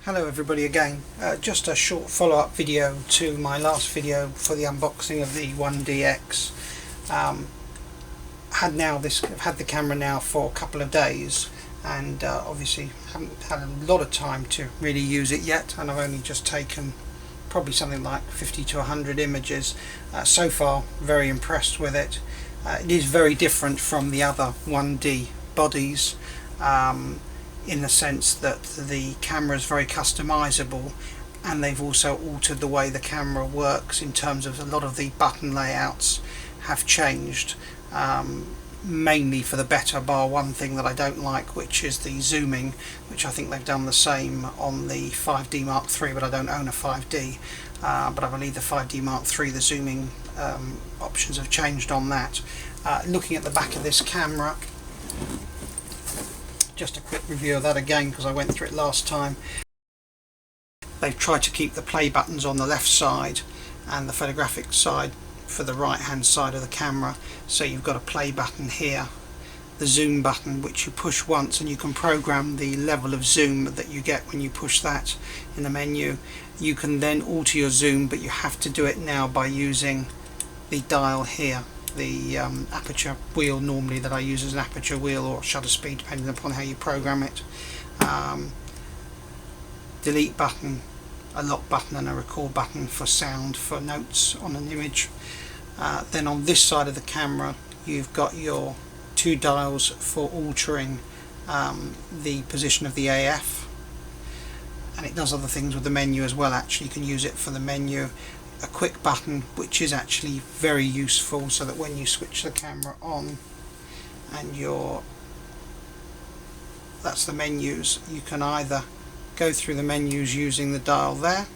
Hello everybody again, just a short follow-up video to my last video for the unboxing of the 1DX. I've had the camera now for a couple of days and obviously haven't had a lot of time to really use it yet, and I've only just taken probably something like 50 to 100 images. So far very impressed with it. It is very different from the other 1D bodies. In the sense that the camera is very customizable, and they've also altered the way the camera works in terms of a lot of the button layouts have changed, mainly for the better, bar one thing that I don't like, which is the zooming, which I think they've done the same on the 5D Mark III, but I don't own a 5D, but I believe the 5D Mark III, the zooming options have changed on that. Looking at the back of this camera, just a quick review of that again because I went through it last time. They've tried to keep the play buttons on the left side and the photographic side for the right hand side of the camera. So you've got a play button here, the zoom button which you push once, and you can program the level of zoom that you get when you push that in the menu. You can then alter your zoom, but you have to do it now by using the dial here. The aperture wheel normally that I use as an aperture wheel or shutter speed, depending upon how you program it. Delete button, a lock button and a record button for sound, for notes on an image. Then on this side of the camera you've got your two dials for altering the position of the AF, and it does other things with the menu as well. Actually, you can use it for the menu. A quick button which is actually very useful, so that when you switch the camera on and that's the menus, you can either go through the menus using the dial there,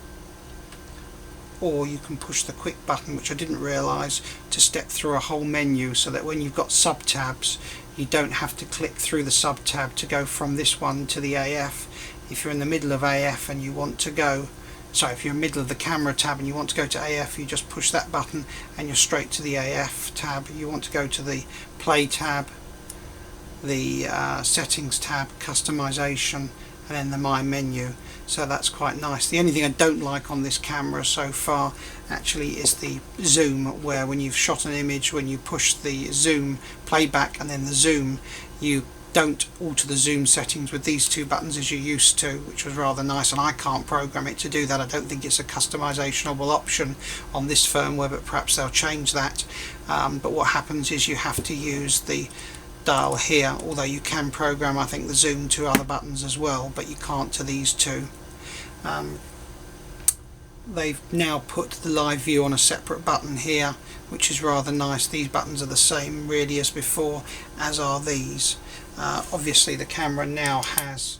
or you can push the quick button, which I didn't realise, to step through a whole menu, so that when you've got sub tabs you don't have to click through the sub tab to go from this one to the AF. If you're in the middle of AF and you want to go, if you're in the middle of the camera tab and you want to go to AF, you just push that button and you're straight to the AF tab. You want to go to the play tab, the settings tab, customization, and then the my menu. So that's quite nice. The only thing I don't like on this camera so far actually is the zoom, where when you've shot an image, when you push the zoom playback and then the zoom, you don't alter the zoom settings with these two buttons as you used to, which was rather nice, and I can't program it to do that. I don't think it's a customizationable option on this firmware, but perhaps they'll change that. But what happens is you have to use the dial here, although you can program, I think, the zoom to other buttons as well, but you can't to these two. They've now put the live view on a separate button here, which is rather nice. These buttons are the same really as before, as are these. Obviously the camera now has,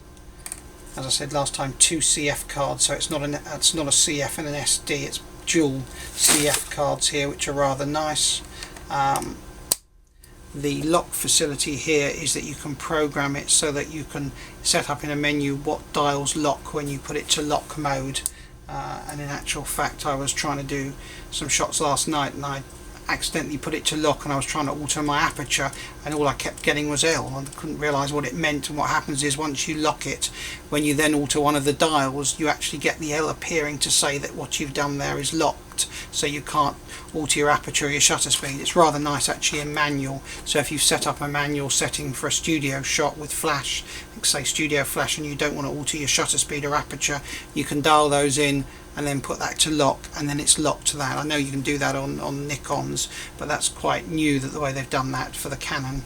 as I said last time, two CF cards, so it's not a CF and an SD, it's dual CF cards here, which are rather nice. The lock facility here is that you can program it so that you can set up in a menu what dials lock when you put it to lock mode. And in actual fact, I was trying to do some shots last night and I accidentally put it to lock, and I was trying to alter my aperture, and all I kept getting was L. I couldn't realise what it meant. And what happens is, once you lock it, when you then alter one of the dials, you actually get the L appearing to say that what you've done there is locked, so you can't alter your aperture or your shutter speed. It's rather nice actually in manual. So if you've set up a manual setting for a studio shot with flash, like say studio flash, and you don't want to alter your shutter speed or aperture, you can dial those in and then put that to lock, and then it's locked to that. I know you can do that on Nikons, but that's quite new, that the way they've done that for the Canon.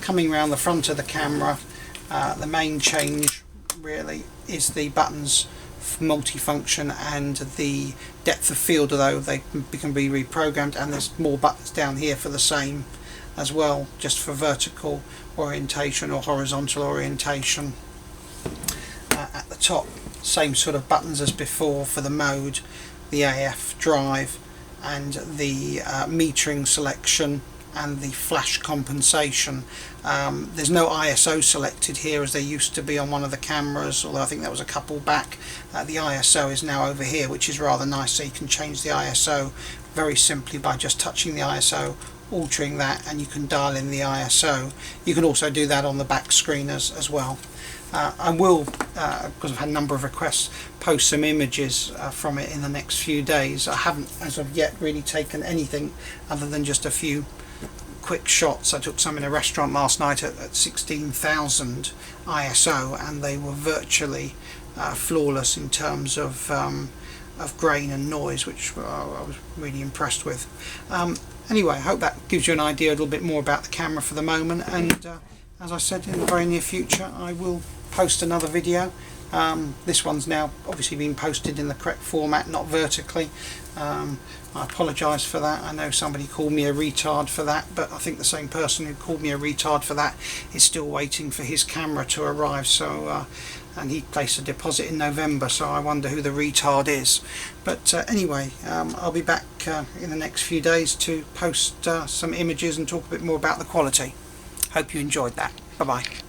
Coming around the front of the camera, the main change really is the buttons multifunction and the depth of field, although they can be reprogrammed, and there's more buttons down here for the same as well, just for vertical orientation or horizontal orientation. At the top, same sort of buttons as before for the mode, the AF drive, and the metering selection and the flash compensation. There's no ISO selected here as there used to be on one of the cameras, although I think that was a couple back. The ISO is now over here, which is rather nice, so you can change the ISO very simply by just touching the ISO altering that, and you can dial in the ISO. You can also do that on the back screen as well. I will, because I've had a number of requests, post some images from it in the next few days. I haven't as of yet really taken anything other than just a few quick shots. I took some in a restaurant last night at 16,000 ISO, and they were virtually flawless in terms of grain and noise, which I was really impressed with. Anyway, I hope that gives you an idea a little bit more about the camera for the moment, and as I said, in the very near future I will post another video. This one's now obviously been posted in the correct format, not vertically. I apologise for that. I know somebody called me a retard for that, but I think the same person who called me a retard for that is still waiting for his camera to arrive. So and he placed a deposit in November, so I wonder who the retard is. But anyway, I'll be back in the next few days to post some images and talk a bit more about the quality. Hope you enjoyed that. Bye bye.